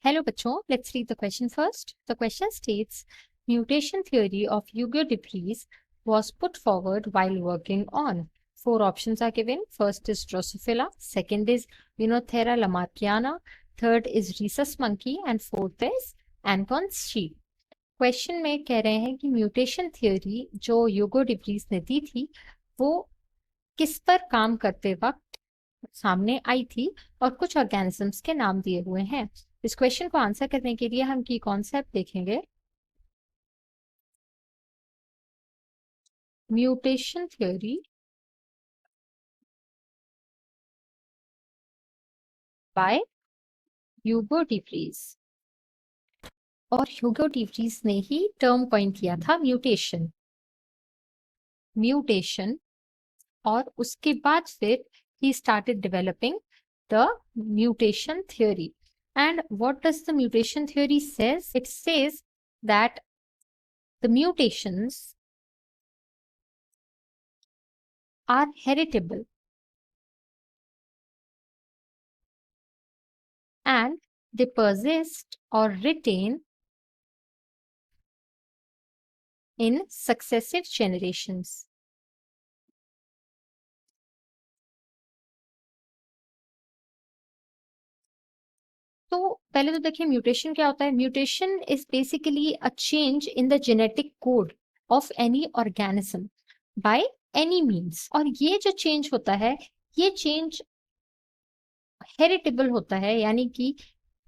Hello बच्चों, let's read the question first. The question states, mutation theory of Hugo de Vries was put forward while working on. Four options are given. First is Drosophila, second is Eunothera lamarckiana, third is rhesus monkey and fourth is Ancon's sheep. Question में कह रहे हैं कि mutation theory जो ह्यूगो de Vries ने दी थी वो किस पर काम करते वक्त सामने आई थी और कुछ ऑर्गेनिजम्स के नाम दिए हुए हैं। इस क्वेश्चन को आंसर करने के लिए हम की कॉन्सेप्ट देखेंगे। Mutation theory by Hugo de Vries, और ह्यूगो de Vries ने ही टर्म कॉइन किया था म्यूटेशन और उसके बाद फिर he started developing the mutation theory. And what does the mutation theory says? It says that the mutations are heritable and they persist or retain in successive generations. तो पहले तो देखिए म्यूटेशन क्या होता है। Mutation is basically a change in the genetic code of any organism by any means, और ये जो चेंज होता है ये चेंज हेरिटेबल होता है, यानी कि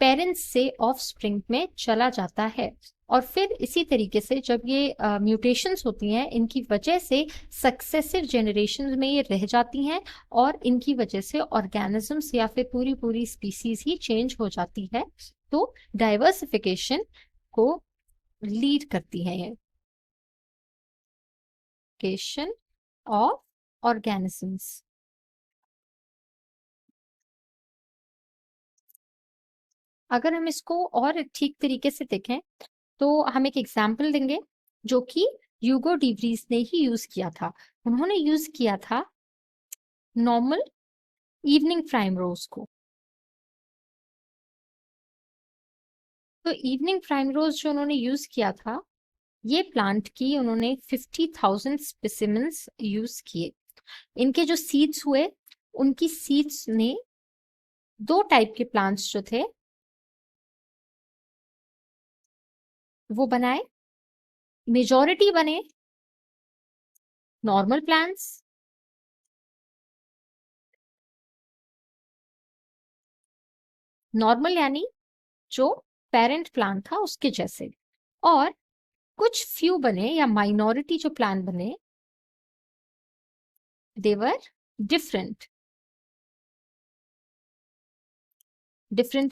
पेरेंट्स से ऑफस्प्रिंग में चला जाता है। और फिर इसी तरीके से जब ये म्यूटेशंस होती हैं इनकी वजह से सक्सेसिव जनरेशंस में ये रह जाती हैं और इनकी वजह से ऑर्गेनिजम्स या फिर पूरी पूरी स्पीसीज ही चेंज हो जाती है। तो डाइवर्सिफिकेशन को लीड करती है ये ऑफ ऑर्गेनिजम्स। अगर हम इसको और ठीक तरीके से देखें तो हम एक एग्जाम्पल देंगे जो कि ह्यूगो de Vries ने ही यूज किया था। उन्होंने यूज किया था नॉर्मल इवनिंग प्राइमरोज को। तो इवनिंग प्राइमरोज जो उन्होंने यूज किया था ये प्लांट की उन्होंने 50,000 स्पेसिमेंस यूज किए। इनके जो सीड्स हुए उनकी सीड्स ने दो टाइप के प्लांट्स जो थे वो बनाए। मेजॉरिटी बने नॉर्मल प्लांट्स, नॉर्मल यानी जो पेरेंट प्लांट था उसके जैसे, और कुछ फ्यू बने या माइनॉरिटी जो प्लांट बने they were different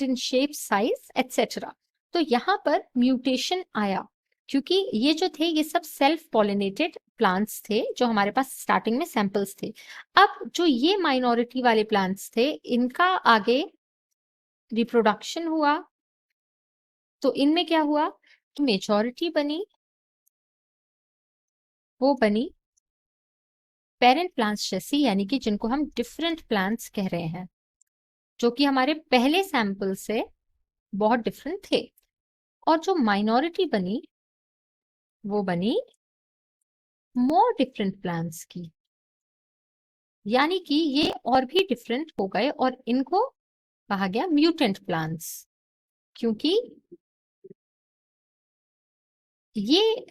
in shape, size etcetera. तो यहाँ पर म्यूटेशन आया क्योंकि ये जो थे ये सब सेल्फ पॉलिनेटेड प्लांट्स थे जो हमारे पास स्टार्टिंग में सैंपल्स थे। अब जो ये माइनॉरिटी वाले प्लांट्स थे इनका आगे रिप्रोडक्शन हुआ तो इनमें क्या हुआ कि मेजॉरिटी बनी, वो बनी पेरेंट प्लांट्स जैसी, यानी कि जिनको हम डिफरेंट प्लांट्स कह रहे हैं जो कि हमारे पहले सैंपल से बहुत डिफरेंट थे। और जो माइनॉरिटी बनी वो बनी मोर डिफरेंट प्लांट्स की, यानी कि ये और भी डिफरेंट हो गए और इनको कहा गया म्यूटेंट प्लांट्स, क्योंकि ये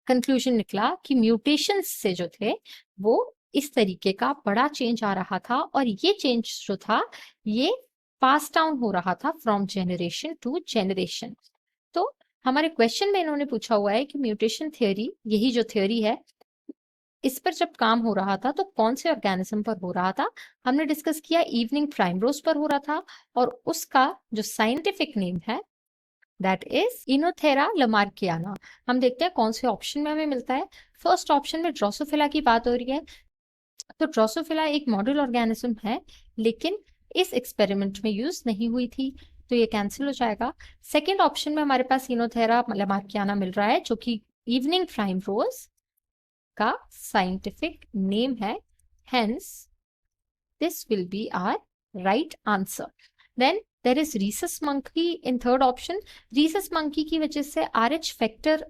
कंक्लूजन निकला कि म्यूटेशन से जो थे वो इस तरीके का बड़ा चेंज आ रहा था और ये चेंज जो था ये पास डाउन हो रहा था फ्रॉम जेनरेशन टू जेनरेशन। तो हमारे क्वेश्चन में इन्होंने पूछा हुआ है कि म्यूटेशन थ्योरी, यही जो थ्योरी है, इस पर जब काम हो रहा था तो कौन से ऑर्गेनिज्म पर हो रहा था। हमने डिस्कस किया इवनिंग प्राइमरोज पर हो रहा था और उसका जो साइंटिफिक नेम है दैट इज इनोथेरा लमार्कियाना। हम देखते हैं कौन से ऑप्शन में हमें मिलता है। फर्स्ट ऑप्शन में ड्रोसोफिला की बात हो रही है, तो ड्रोसोफिला एक मॉडल ऑर्गेनिज्म है लेकिन इस एक्सपेरिमेंट में यूज नहीं हुई थी, तो ये कैंसिल हो जाएगा। सेकेंड ऑप्शन में हमारे पास इनोथेरा लमार्कियाना मिल रहा है जो कि इवनिंग प्राइमरोज का साइंटिफिक नेम है, hence this will be our right answer. Then there is rhesus monkey in third option. Rhesus monkey की वजह से RH फैक्टर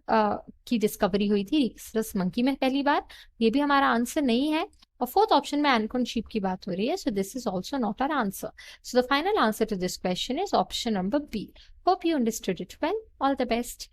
की डिस्कवरी हुई थी रीसस मंकी में पहली बार, ये भी हमारा आंसर नहीं है। और फोर्थ ऑप्शन में एनकॉन शीप की बात हो रही है, so this is also not our answer. So the final answer to this question is option number B. Hope you understood it well. All the best.